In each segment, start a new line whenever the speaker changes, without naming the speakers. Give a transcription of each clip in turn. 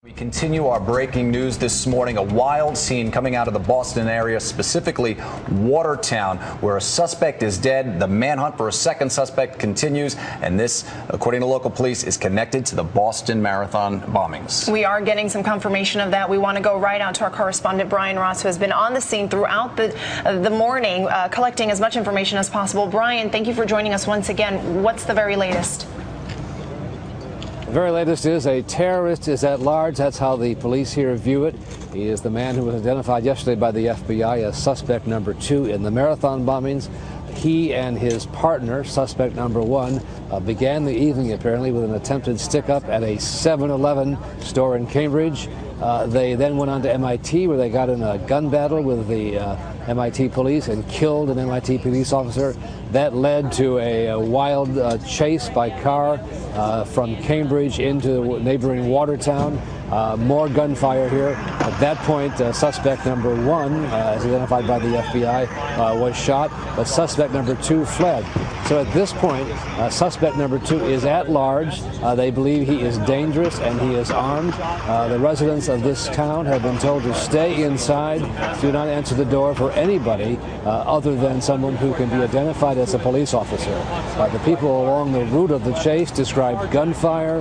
We continue our breaking news this morning. A wild scene coming out of the Boston area, specifically Watertown, where a suspect is dead. The manhunt for a second suspect continues, and this, according to local police, is connected to the Boston Marathon bombings.
We are getting some confirmation of that. We want to go right out to our correspondent Brian Ross, who has been on the scene throughout the morning, collecting as much information as possible. Brian, thank you for joining us once again. What's the very latest?
The very latest is a terrorist is at large. That's how the police here view it. He is the man who was identified yesterday by the FBI as suspect number 2 in the marathon bombings. He and his partner, suspect number 1, began the evening apparently with an attempted stick-up at a 7-Eleven store in Cambridge. They then went on to MIT, where they got in a gun battle with the MIT police and killed an MIT police officer. That led to a wild chase by car from Cambridge into neighboring Watertown. More gunfire here. At that point, suspect number 1, as identified by the FBI, was shot, but suspect number 2 fled. So at this point, suspect number 2 is at large. They believe he is dangerous and he is armed. The residents of this town have been told to stay inside, do not answer the door for anybody other than someone who can be identified as a police officer. The people along the route of the chase described gunfire,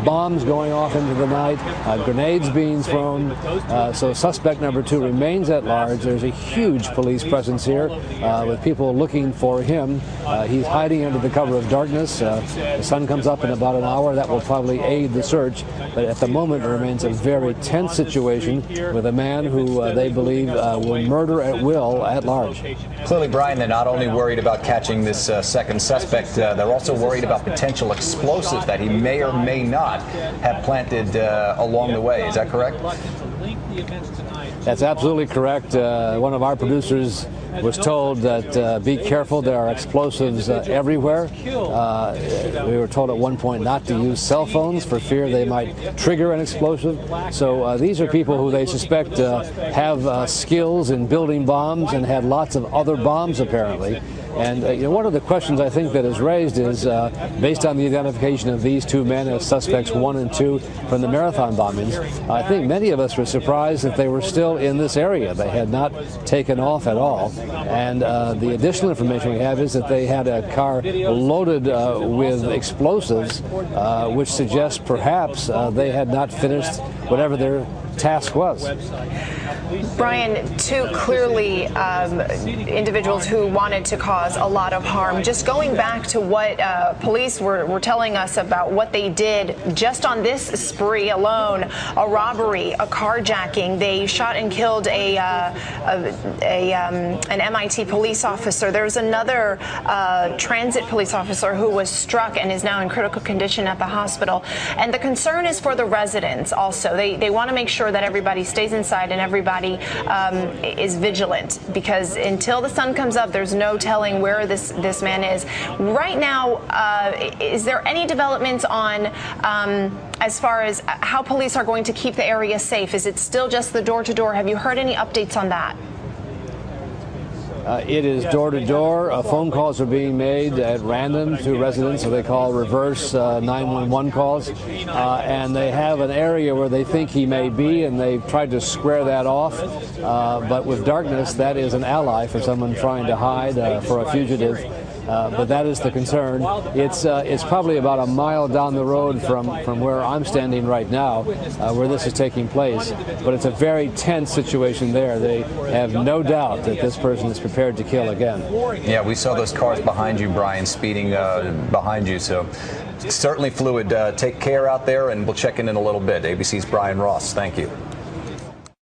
bombs going off into the night, grenades being thrown. So suspect number 2 remains at large. There's a huge police presence here with people looking for him. He's hiding under the cover of darkness. The sun comes up in about an hour. That will probably aid the search. But at the moment, it remains a very tense situation with a man who they believe will murder at will at large.
Clearly, Brian, they're not only worried about catching this second suspect, they're also worried about potential explosives that he may or may not have planted along the way. Is that correct?
That's absolutely correct. One of our producers was told that be careful, there are explosives everywhere. We were told at one point not to use cell phones for fear they might trigger an explosive. So these are people who they suspect have skills in building bombs and had lots of other bombs apparently. And one of the questions I think that is raised is, based on the identification of these 2 men as suspects 1 and 2 from the marathon bombings, I think many of us were surprised that they were still in this area. They had not taken off at all. And the additional information we have is that they had a car loaded with explosives, which suggests perhaps they had not finished whatever their task was.
Brian, 2 clearly individuals who wanted to cause a lot of harm. Just going back to what police were telling us about what they did just on this spree alone, a robbery, a carjacking. They shot and killed an MIT police officer. There's another transit police officer who was struck and is now in critical condition at the hospital. And the concern is for the residents also. They want to make sure that everybody stays inside and everybody is vigilant, because until the sun comes up, there's no telling where this man is. Right now, is there any developments on as far as how police are going to keep the area safe? Is it still just the door-to-door? Have you heard any updates on that?
It is door-to-door. Phone calls are being made at random to residents, so they call reverse 911 calls. And they have an area where they think he may be, and they've tried to square that off. But with darkness, that is an ally for someone trying to hide, for a fugitive. But that is the concern. It's probably about a mile down the road from where I'm standing right now, where this is taking place. But it's a very tense situation there. They have no doubt that this person is prepared to kill again.
Yeah, we saw those cars behind you, Brian, speeding behind you. So certainly fluid. Take care out there, and we'll check in a little bit. ABC's Brian Ross. Thank you.